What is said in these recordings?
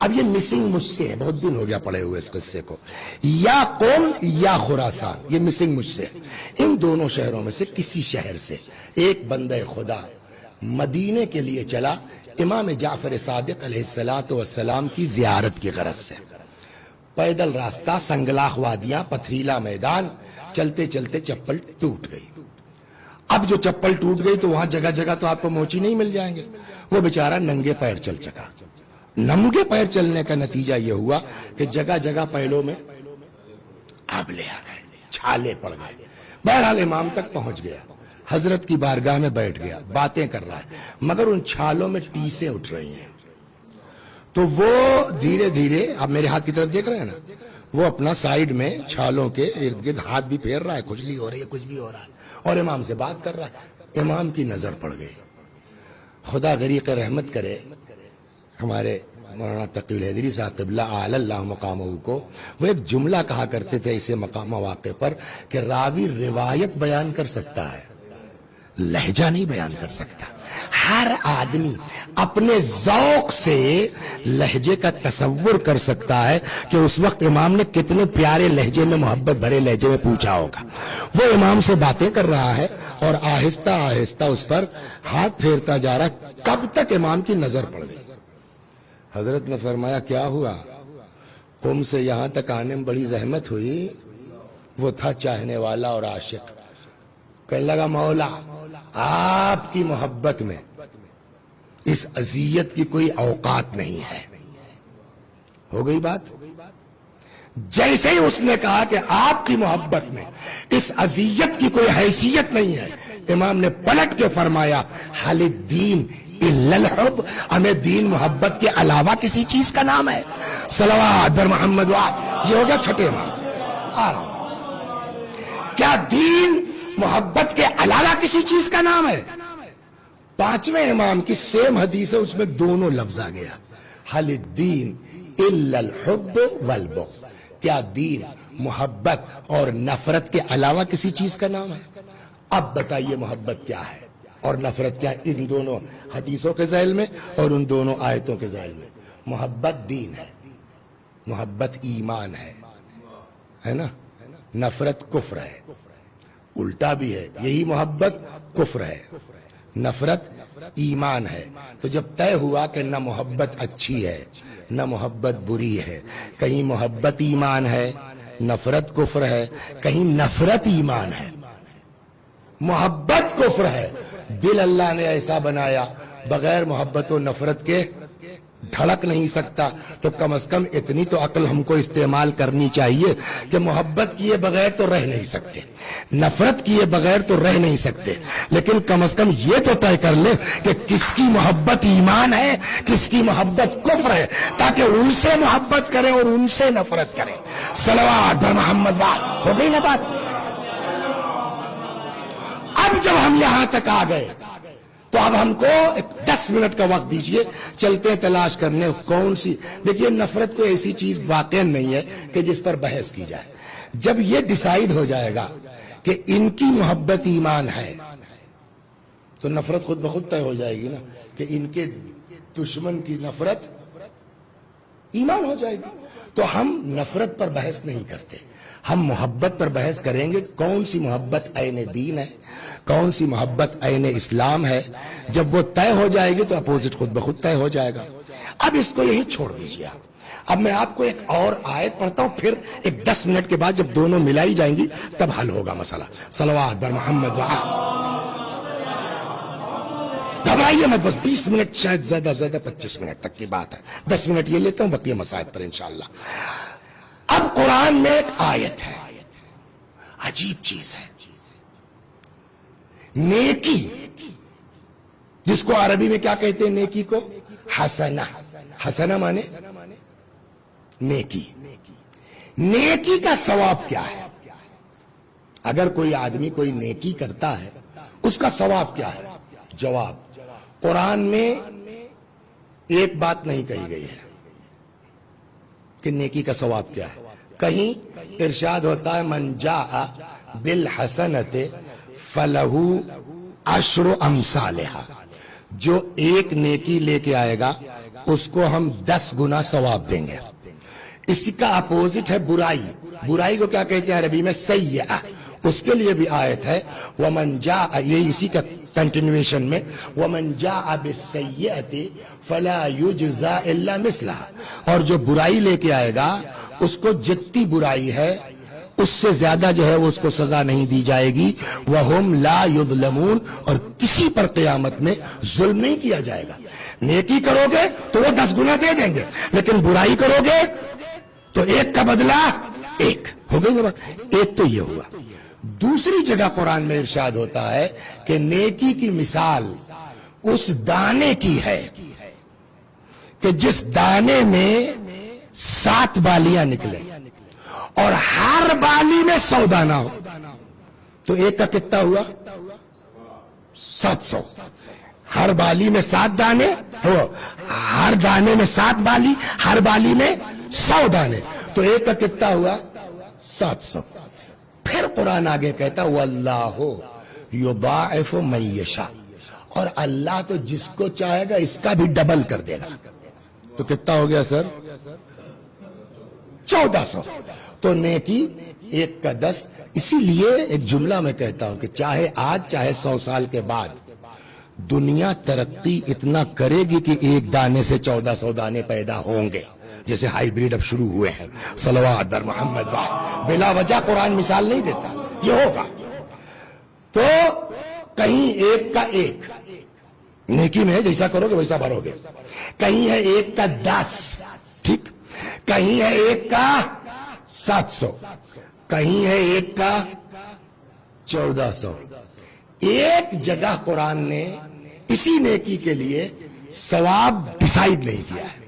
اب یہ مسنگ مجھ سے ہے، بہت دن ہو گیا پڑھے ہوئے اس قصے کو. یا قوم یا خراسان، یہ مسنگ مجھ سے ہے. ان دونوں شہروں میں سے کسی شہر سے ایک بندہ خدا مدینے کے لیے چلا امام جعفر صادق علیہ السلام کی زیارت کی غرض سے. پیدل راستہ، سنگلاخ وادیاں، پتھریلا میدان، چلتے چلتے چپل ٹوٹ گئی. اب جو چپل ٹوٹ گئی تو وہاں جگہ جگہ تو آپ کو موچی نہیں مل جائیں گے. وہ بیچارہ ننگے پیر چل چکا. ننگے پیر چلنے کا نتیجہ یہ ہوا کہ جگہ جگہ پیروں میں آبلے آ گئے، چھالے پڑ گئے. بہرحال امام تک پہنچ گیا، حضرت کی بارگاہ میں بیٹھ گیا، باتیں کر رہا ہے، مگر ان چھالوں میں ٹیسیں اٹھ رہی ہیں. تو وہ دھیرے دھیرے، آپ میرے ہاتھ کی طرف دیکھ رہے ہیں نا، وہ اپنا سائیڈ میں چھالوں کے ارد گرد ہاتھ بھی پھیر رہا ہے، کھجلی ہو رہی ہے، کچھ بھی ہو رہا ہے، اور امام سے بات کر رہا ہے. امام کی نظر پڑ گئی. خدا غریق رحمت کرے ہمارے مولانا تقی الحیدری صاحب قبلہ اعلی اللہ مقامہ کو، وہ ایک جملہ کہا کرتے تھے اسے مقام مواقع پر کہ راوی روایت بیان کر سکتا ہے، لہجہ نہیں بیان کر سکتا. ہر آدمی اپنے ذوق سے لہجے کا تصور کر سکتا ہے کہ اس وقت امام نے کتنے پیارے لہجے میں، محبت بھرے لہجے میں پوچھا ہوگا. وہ امام سے باتیں کر رہا ہے اور آہستہ آہستہ اس پر ہاتھ پھیرتا جا رہا. کب تک امام کی نظر پڑ گئی. حضرت نے فرمایا کیا ہوا؟ قم سے یہاں تک آنے میں بڑی زحمت ہوئی. وہ تھا چاہنے والا اور عاشق. کہنے لگا مولا آپ کی محبت میں اس اذیت کی کوئی اوقات نہیں ہے. ہو گئی بات. جیسے ہی اس نے کہا کہ آپ کی محبت میں اس اذیت کی کوئی حیثیت نہیں ہے، امام نے پلٹ کے فرمایا حل الدین الا الحب، ہمیں دین محبت کے علاوہ کسی چیز کا نام ہے؟ صلوات بر محمد. یہ ہو گیا چھٹے امام. کیا دین محبت کے علاوہ کسی چیز کا نام ہے؟ پانچویں امام کی سیم حدیث ہے، اس میں دونوں لفظ آ گیا، حل الدین الا الحب والبغض. کیا دین محبت اور نفرت کے علاوہ کسی چیز کا نام ہے؟ اب بتائیے محبت کیا ہے اور نفرت کیا ہے ان دونوں حدیثوں کے ذیل میں اور ان دونوں آیتوں کے ذیل میں. محبت دین ہے، محبت ایمان ہے نا. نفرت کفر ہے، الٹا بھی ہے، یہی محبت کفر ہے، نفرت ایمان ہے. تو جب طے ہوا کہ نہ محبت اچھی ہے نہ محبت بری ہے، کہیں محبت ایمان ہے نفرت کفر ہے، کہیں نفرت ایمان ہے محبت کفر ہے. دل اللہ نے ایسا بنایا بغیر محبت و نفرت کے دھڑک نہیں سکتا. تو کم از کم اتنی تو عقل ہم کو استعمال کرنی چاہیے کہ محبت کیے بغیر تو رہ نہیں سکتے، نفرت کیے بغیر تو رہ نہیں سکتے، لیکن کم از کم یہ تو طے کر لے کہ کس کی محبت ایمان ہے، کس کی محبت کفر ہے، تاکہ ان سے محبت کریں اور ان سے نفرت کریں. صلوات بر محمد. ہو گئی نا بات. اب جب ہم یہاں تک آ گئے تو اب ہم کو 10 منٹ کا وقت دیجئے، چلتے تلاش کرنے کون سی. دیکھیے نفرت کوئی ایسی چیز واقع نہیں ہے کہ جس پر بحث کی جائے. جب یہ ڈیسائیڈ ہو جائے گا کہ ان کی محبت ایمان ہے تو نفرت خود بخود طے ہو جائے گی نا کہ ان کے دشمن کی نفرت ایمان ہو جائے گی. تو ہم نفرت پر بحث نہیں کرتے، ہم محبت پر بحث کریں گے. کون سی محبت عین دین ہے، کون سی محبت عین اسلام ہے. جب وہ طے ہو جائے گی تو اپوزٹ خود بخود طے ہو جائے گا. اب اس کو یہی چھوڑ دیجیے. اب میں آپ کو ایک اور آیت پڑھتا ہوں، پھر ایک 10 منٹ کے بعد جب دونوں ملائی جائیں گی تب حل ہوگا مسئلہ. صلوات بر محمد. گھبرائیے مت، بس 20 منٹ، شاید زیادہ 25 منٹ تک کی بات ہے. 10 منٹ یہ لیتا ہوں، بقیہ مسائل پر انشاءاللہ. اب قرآن میں ایک آیت ہے، عجیب چیز ہے، نیکی، جس کو عربی میں کیا کہتے ہیں نیکی کو؟ حسنہ. حسنہ مانے نیکی. نیکی کا ثواب کیا ہے؟ اگر کوئی آدمی کوئی نیکی کرتا ہے اس کا ثواب کیا ہے؟ جواب، قرآن میں ایک بات نہیں کہی گئی ہے کہ نیکی کا ثواب کیا ہے. کہیں ارشاد ہوتا ہے من جاء بالحسنۃ فلہ عشر امثالھا، جو ایک نیکی لے کے آئے گا اس کو ہم 10 گنا ثواب دیں گے. اسی کا اپوزٹ ہے برائی. برائی کو کیا کہتے ہیں عربی میں؟ سیئہ. اس کے لیے بھی آیت ہے ومن جاء، یہ اسی کا کنٹینویشن میں، ومن جاء بالسیئۃ فلا یجزى الا مثلها، اور جو برائی لے کے آئے گا اس کو جتنی برائی ہے اس سے زیادہ جو ہے وہ اس کو سزا نہیں دی جائے گی. وہم لا یظلمون، اور کسی پر قیامت میں ظلم نہیں کیا جائے گا. نیکی کرو گے تو وہ 10 گنا دے دیں گے، لیکن برائی کرو گے تو ایک کا بدلہ ایک. ہو گئی نا بات؟ ایک تو یہ ہوا. دوسری جگہ قرآن میں ارشاد ہوتا ہے کہ نیکی کی مثال اس دانے کی ہے کہ جس دانے میں 7 بالیاں نکلے اور ہر بالی میں 100 دانہ ہو، تو ایک کا کتنا ہوا؟ 700. ہر بالی میں 7 دانے ہو، ہر دانے میں 7 بالی، ہر بالی میں 100 دانے، تو ایک کا کتنا ہوا؟ 700. پھر قرآن آگے کہتا واللہ یضاعف من یشاء، اور اللہ تو جس کو چاہے گا اس کا بھی ڈبل کر دے گا. تو کتنا ہو گیا سر؟ 1400. تو نیکی 1 کا 10. اسی لیے ایک جملہ میں کہتا ہوں کہ چاہے آج چاہے 100 سال کے بعد دنیا ترقی اتنا کرے گی کہ ایک دانے سے 1400 دانے پیدا ہوں گے، جیسے ہائیبریڈ اب شروع ہوئے ہیں. صلوات در محمد. بلا وجہ قرآن مثال نہیں دیتا، یہ ہوگا. تو کہیں 1 کا 1 نیکی میں جیسا کرو گے ویسا بھرو گے. کہیں ہے 1 کا 10، ٹھیک. کہیں ہے 1 کا 700، کہیں ہے 1 کا 1400. ایک جگہ قرآن نے اسی نیکی کے لیے ثواب ڈیسائیڈ نہیں کیا ہے.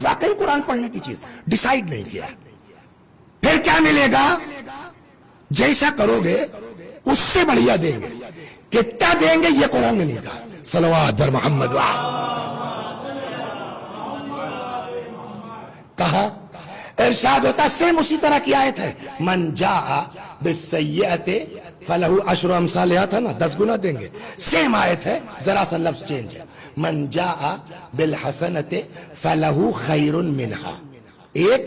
واقعی قرآن پڑھنے کی چیز ڈیسائیڈ نہیں کیا. پھر کیا ملے گا؟ جیسا کرو گے اس سے بڑھیا دیں گے. کتنا دیں گے یہ قرآن نے نہیں کہا. صلوات در محمد. کہا ارشاد ہوتا سیم اسی طرح کی آیت ہے من جاء بالسیئۃ فلہ عشر امثالہا، تھا نا 10 گنا دیں گے. سیم آیت ہے، ذرا سا لفظ چینج ہے. من جاء بالحسنۃ فلہ خیر منہا، ایک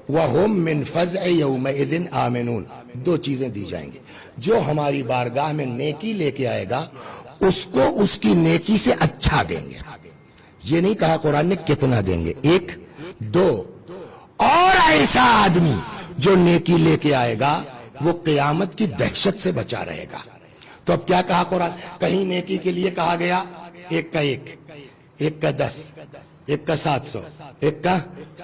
وہم من فزع یومئذ آمنون. 2 چیزیں دی جائیں گی. جو ہماری بارگاہ میں نیکی لے کے آئے گا اس کو اس کی نیکی سے اچھا دیں گے. یہ نہیں کہا قرآن نے کتنا دیں گے. 1 2 اور ایسا آدمی جو نیکی لے کے آئے گا وہ قیامت کی دہشت سے بچا رہے گا. تو اب کیا کہا قرآن؟ کہیں نیکی کے لیے کہا گیا 1 کا 1، 1 کا 10، 1 کا 700، 1 کا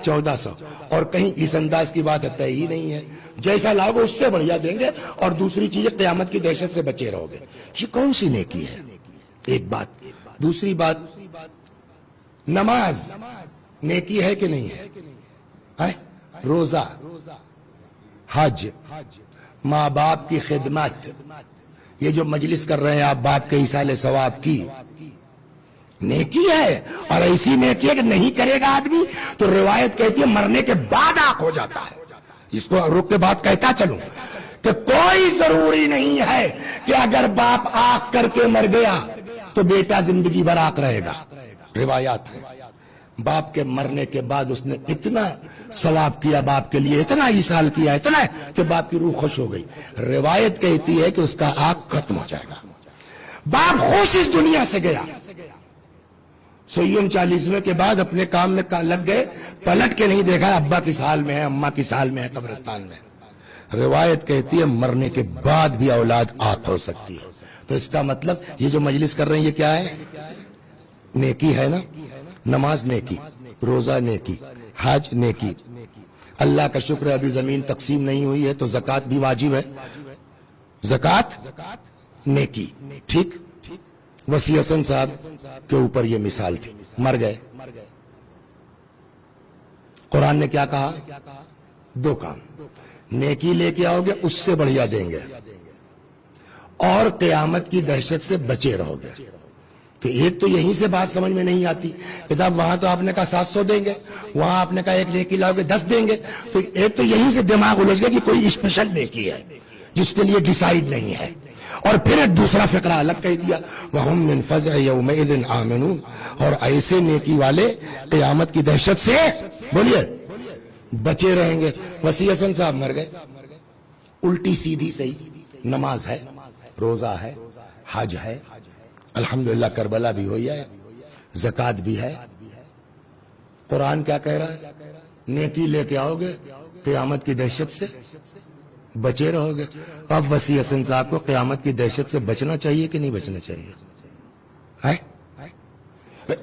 1400، اور کہیں اس انداز کی بات طے ہی نہیں ہے. جیسا لاؤ اس سے بڑھیا دیں گے، اور دوسری چیز قیامت کی دہشت سے بچے رہو گے. یہ کون سی نیکی ہے؟ ایک بات. دوسری بات، نماز نیکی ہے کہ نہیں ہے؟ روزہ، حج، ماں باپ کی خدمت، یہ جو مجلس کر رہے ہیں آپ باپ کے ایصال ثواب کی نیکی ہے. اور ایسی نیکی ہے کہ نہیں کرے گا آدمی تو روایت کہتی ہے مرنے کے بعد آنکھ ہو جاتا ہے. اس کو رک کے بات کہتا چلوں کہ کوئی ضروری نہیں ہے کہ اگر باپ آنکھ کر کے مر گیا تو بیٹا زندگی بھر آنکھ رہے گا. روایات ہے باپ کے مرنے کے بعد اس نے اتنا ثواب کیا باپ کے لیے، اتنا ایصال کیا، اتنا کہ باپ کی روح خوش ہو گئی. روایت کہتی ہے کہ اس کا آنکھ ختم ہو جائے گا. باپ خوش اس دنیا سے گیا. 140 کے بعد اپنے کام میں لگ گئے، پلٹ کے نہیں دیکھا ابا کس حال میں ہے، اماں کس حال میں ہے قبرستان میں. روایت کہتی ہے مرنے کے بعد بھی اولاد آنکھ ہو سکتی ہے. تو اس کا مطلب یہ جو مجلس کر رہے ہیں یہ کیا ہے؟ نیکی ہے نا. نماز نیکی، روزہ نیکی، حج نیکی. اللہ کا شکر ہے ابھی زمین تقسیم نہیں ہوئی ہے تو زکوٰۃ بھی واجب ہے. زکوٰۃ نیکی، ٹھیک. وسیع حسن صاحب کے اوپر یہ مثال تھی، مر گئے. قرآن نے کیا کہا؟ 2 کام. نیکی لے کے آؤ گے اس سے بڑھیا دیں گے، اور قیامت کی دہشت سے بچے رہو گے. تو ایک تو یہیں سے بات سمجھ میں نہیں آتی کہ صاحب وہاں تو آپ نے کہا 700 دیں گے، وہاں آپ نے کہا 1 نیکی لاؤ گے 10 دیں گے. تو ایک تو یہیں سے دماغ الجھ گیا کہ کوئی اسپیشل نیکی ہے. جس کے لیے ڈیسائیڈ نہیں ہے. اور پھر ایک دوسرا فقرہ الگ کہہ دیا وَهُمْ مِنْ فَزْعِ يَوْمَئِذٍ آمِنُونَ, اور ایسے نیکی والے قیامت کی دہشت سے بولیے بچے رہیں گے. وسیع حسن صاحب مر گئے, الٹی سیدھی صحیح نماز ہے, روزہ ہے, حج ہے, الحمدللہ کربلا بھی ہوئی ہے, زکوٰۃ بھی ہے. قرآن کیا کہہ رہا ہے؟ نیکی لے کے آؤ گے قیامت کی دہشت سے بچے رہو گے. اب وسیع حسن صاحب کو قیامت کی دہشت سے بچنا چاہیے کہ نہیں بچنا چاہیے؟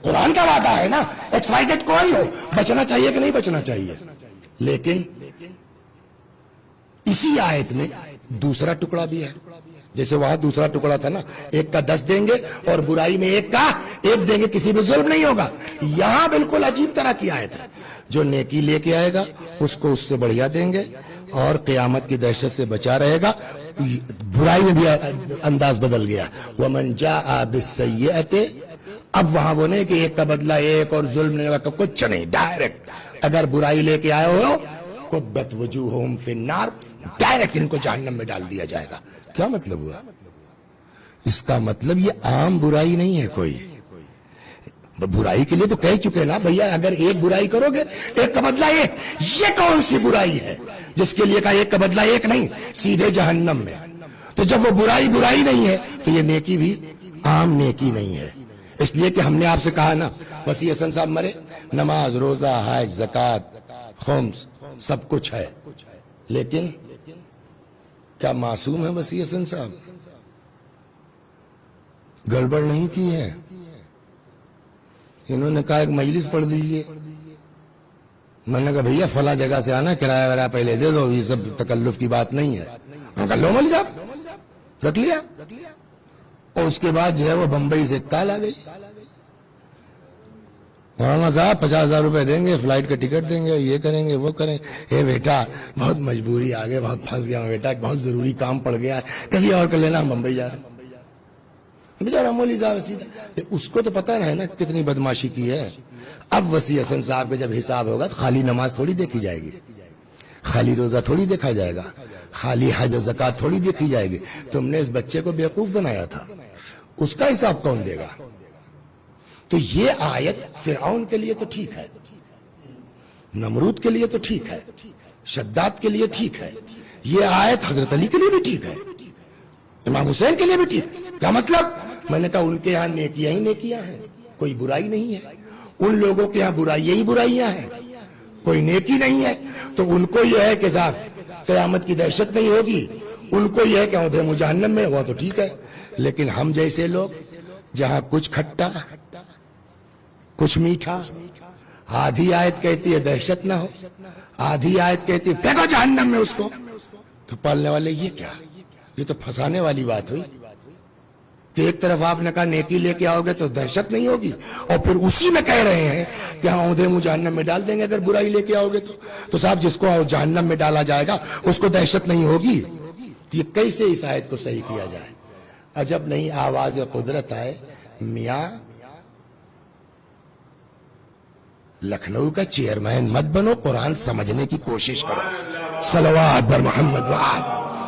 قرآن کا وعدہ ہے نا, ایکس وائی زیڈ کوئی ہو, بچنا چاہیے کہ نہیں بچنا چاہیے. لیکن اسی آیت میں دوسرا ٹکڑا بھی ہے. جیسے وہاں دوسرا ٹکڑا تھا نا, ایک کا 10 دیں گے اور برائی میں ایک کا 1 دیں گے, کسی بھی ظلم نہیں ہوگا. یہاں بالکل عجیب طرح کی آیت ہے, جو نیکی لے کے آئے گا اس کو اس سے بڑھیا دیں گے اور قیامت کی دہشت سے بچا رہے گا. برائی میں بھی انداز بدل گیا. وَمَنْ جَاءَ بِالسَّيِّئَةِ, اب وہاں وہ نہیں کہ ایک کا بدلہ ایک اور ظلم نہیں ہوگا, کچھ نہیں, ڈائریکٹ اگر برائی لے کے آئے ہو قُبَّتْ وُجُوهُهُمْ فِي النَّارِ, ڈائریکٹ ان کو جہنم میں ڈال دیا جائے گا. کیا مطلب ہوا اس کا؟ مطلب یہ عام برائی نہیں ہے کوئی. برائی کے لیے تو کہہ چکے نا بھیا, اگر ایک برائی کرو گے ایک کا بدلہ ایک, یہ کون سی برائی ہے جس کے لیے کہا ایک کا بدلہ ایک نہیں, سیدھے جہنم میں. تو جب وہ برائی نہیں ہے تو یہ نیکی بھی عام نیکی نہیں ہے. اس لیے کہ ہم نے آپ سے کہا نا, وسیع حسن صاحب مرے, نماز, روزہ, حج, زکوٰۃ, خمس سب کچھ ہے, لیکن کیا معصوم ہے وسیع حسن صاحب؟ گڑبڑ نہیں کی ہے. انہوں نے کہا ایک مجلس پڑھ دیجئے. میں نے کہا بھیا فلاں جگہ سے آنا, کرایہ ورایہ پہلے دے دو, یہ سب تکلف کی بات نہیں ہے. میں نے کہا لو مل جا, رکھ لیا. اور اس کے بعد جو ہے وہ بمبئی سے کال آ گئی, مولانا صاحب 50,000 روپے دیں گے, فلائٹ کا ٹکٹ دیں گے, یہ کریں گے, وہ کریں. اے بیٹا بہت مجبوری آ گئے, بہت پھنس گیا ہوں بیٹا, بہت ضروری کام پڑ گیا ہے, کبھی اور کر لینا, ہم بمبئی جا رہے ہیں. بیچارہ مولوی صاحب سیدھا, اس کو تو پتا ہے نا کتنی بدماشی کی ہے. اب وسیع حسن صاحب کا جب حساب ہوگا تو خالی نماز تھوڑی دیکھی جائے گی, خالی روزہ تھوڑی دیکھا جائے گا, خالی حج و زکوٰۃ تھوڑی دیکھی جائے گی. تم نے اس بچے کو بیوقوف بنایا تھا, اس کا حساب کون دے گا؟ تو یہ آیت فرعون کے لیے تو ٹھیک ہے, نمرود کے لیے تو ٹھیک ہے, شداد کے لیے ٹھیک ہے, یہ آیت حضرت علی کے لیے بھی ٹھیک ہے, امام حسین کے لیے بھی ٹھیک. کیا مطلب؟ میں نے کہا ان کے یہاں نیکیاں ہی نیکیاں ہیں, کوئی برائی نہیں ہے. ان لوگوں کے یہاں برائیاں ہی برائیاں ہیں, کوئی نیکی نہیں ہے. تو ان کو یہ ہے کہ صاحب قیامت کی دہشت نہیں ہوگی, ان کو یہ ہے کہ اودھے جہنم میں, وہ تو ٹھیک ہے. لیکن ہم جیسے لوگ جہاں کچھ کھٹا کچھ میٹھا, آدھی آیت کہتی ہے دہشت نہ ہو, آدھی آیت کہتی ہے پھینکو جہنم میں اس کو, تو پالنے والے یہ کیا؟ یہ تو پھنسانے والی بات ہوئی کہ ایک طرف آپ نے کہا نیکی لے کے آؤ گے تو دہشت نہیں ہوگی, اور پھر اسی میں کہہ رہے ہیں کہ ہاں اودھے منہ جہنم میں ڈال دیں گے اگر برائی لے کے آؤ گے تو صاحب جس کو جہنم میں ڈالا جائے گا اس کو دہشت نہیں ہوگی. یہ کیسے اس آیت کو صحیح کیا جائے؟ عجب نہیں آواز قدرت آئے. میاں لکھنؤ کا چیئرمین مت بنو, قرآن سمجھنے کی کوشش کرو. صلوات بر محمد وآل.